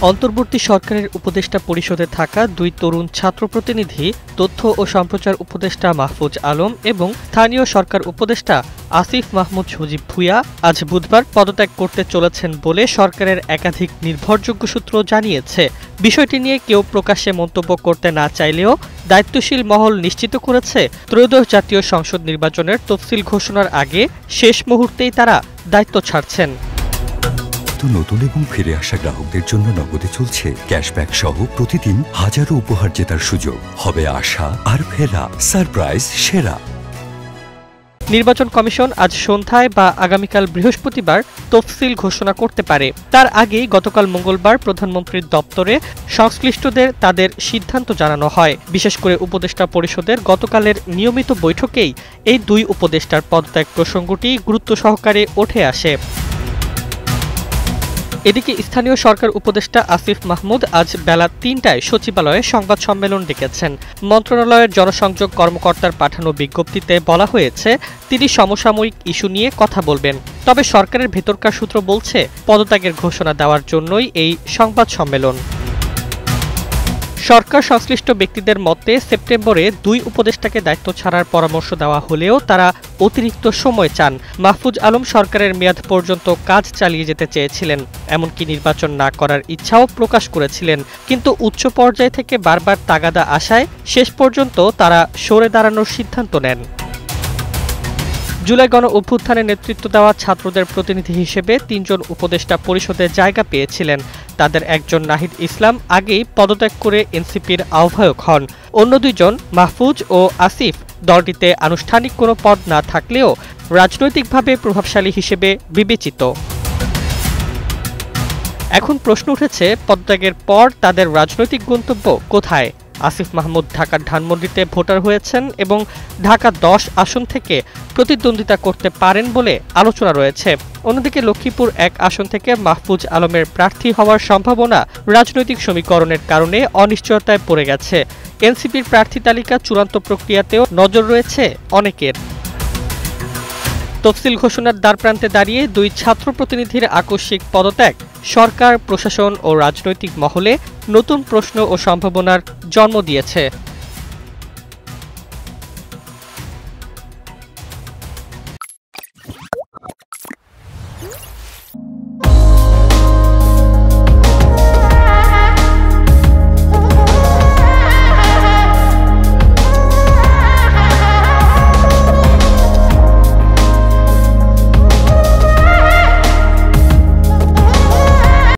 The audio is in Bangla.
অন্তর্বর্তী সরকারের উপদেষ্টা পরিষদে থাকা দুই তরুণ ছাত্র প্রতিনিধি তথ্য ও সম্প্রচার উপদেষ্টা মাহফুজ আলম এবং স্থানীয় সরকার উপদেষ্টা আসিফ মাহমুদ সজীব ভুঁইয়া আজ বুধবার পদত্যাগ করতে চলেছেন বলে সরকারের একাধিক নির্ভরযোগ্য সূত্র জানিয়েছে। বিষয়টি নিয়ে কেউ প্রকাশ্যে মন্তব্য করতে না চাইলেও দায়িত্বশীল মহল নিশ্চিত করেছে ত্রয়োদশ জাতীয় সংসদ নির্বাচনের তফসিল ঘোষণার আগে শেষ মুহূর্তেই তারা দায়িত্ব ছাড়ছেন। নতুন এবং ফিরে আসা গ্রাহকদের জন্য নগদে চলছে ক্যাশব্যাক সহ প্রতিদিন হাজারো উপহার জেতার সুযোগ। হবে আশা আর ফেরা সারপ্রাইজ সেরা। নির্বাচন কমিশন আজ সন্ধ্যায় বা আগামীকাল বৃহস্পতিবার তফসিল ঘোষণা করতে পারে। তার আগেই গতকাল মঙ্গলবার প্রধানমন্ত্রীর দপ্তরে সংশ্লিষ্টদের তাদের সিদ্ধান্ত জানানো হয়। বিশেষ করে উপদেষ্টা পরিষদের গতকালের নিয়মিত বৈঠকেই এই দুই উপদেষ্টার পদত্যাগ প্রসঙ্গটি গুরুত্ব সহকারে উঠে আসে। এদিকে স্থানীয় সরকার উপদেষ্টা আসিফ মাহমুদ আজ বেলা ৩টায় সচিবালয়ে সংবাদ সম্মেলন ডেকেছেন। মন্ত্রণালয়ের জনসংযোগ কর্মকর্তার পাঠানো বিজ্ঞপ্তিতে বলা হয়েছে তিনি সমসাময়িক ইস্যু নিয়ে কথা বলবেন। তবে সরকারের ভেতরকার সূত্র বলছে পদত্যাগের ঘোষণা দেওয়ার জন্যই এই সংবাদ সম্মেলন। সরকার সংশ্লিষ্ট ব্যক্তিদের মতে সেপ্টেম্বরে দুই উপদেষ্টাকে দায়িত্ব ছাড়ার পরামর্শ দেওয়া হলেও তারা অতিরিক্ত সময় চান। মাহফুজ আলম সরকারের মেয়াদ পর্যন্ত কাজ চালিয়ে যেতে চেয়েছিলেন, এমনকি নির্বাচন না করার ইচ্ছাও প্রকাশ করেছিলেন। কিন্তু উচ্চ পর্যায় থেকে বারবার তাগাদা আসায় শেষ পর্যন্ত তারা সরে দাঁড়ানোর সিদ্ধান্ত নেন। জুলাই গণ অভ্যুত্থানে নেতৃত্ব দেওয়া ছাত্রদের প্রতিনিধি হিসেবে তিনজন উপদেষ্টা পরিষদে জায়গা পেয়েছিলেন। তাদের একজন নাহিদ ইসলাম আগেই পদত্যাগ করে এনসিপির আহ্বায়ক হন। অন্য দুইজন মাহফুজ ও আসিফ দলটিতে আনুষ্ঠানিক কোনো পদ না থাকলেও রাজনৈতিকভাবে প্রভাবশালী হিসেবে বিবেচিত। এখন প্রশ্ন উঠেছে পদত্যাগের পর তাদের রাজনৈতিক গন্তব্য কোথায়? আসিফ মাহমুদ ঢাকার ধানমন্ডিতে ভোটার হয়েছেন এবং ঢাকা 10 আসন থেকে প্রতিদ্বন্দ্বিতা করতে পারেন বলে আলোচনা রয়েছে। অন্যদিকে লক্ষ্মীপুর 1 আসন থেকে মাহফুজ আলমের প্রার্থী হওয়ার সম্ভাবনা রাজনৈতিক সমীকরণের কারণে অনিশ্চয়তায় পড়ে গেছে। এনসিপির প্রার্থী তালিকা চূড়ান্ত প্রক্রিয়াতেও নজর রয়েছে অনেকের। তফসিল ঘোষণার দ্বারপ্রান্তে দাঁড়িয়ে দুই ছাত্র প্রতিনিধির আকস্মিক পদত্যাগ সরকার, প্রশাসন ও রাজনৈতিক মহলে নতুন প্রশ্ন ও সম্ভাবনার জন্ম দিয়েছে।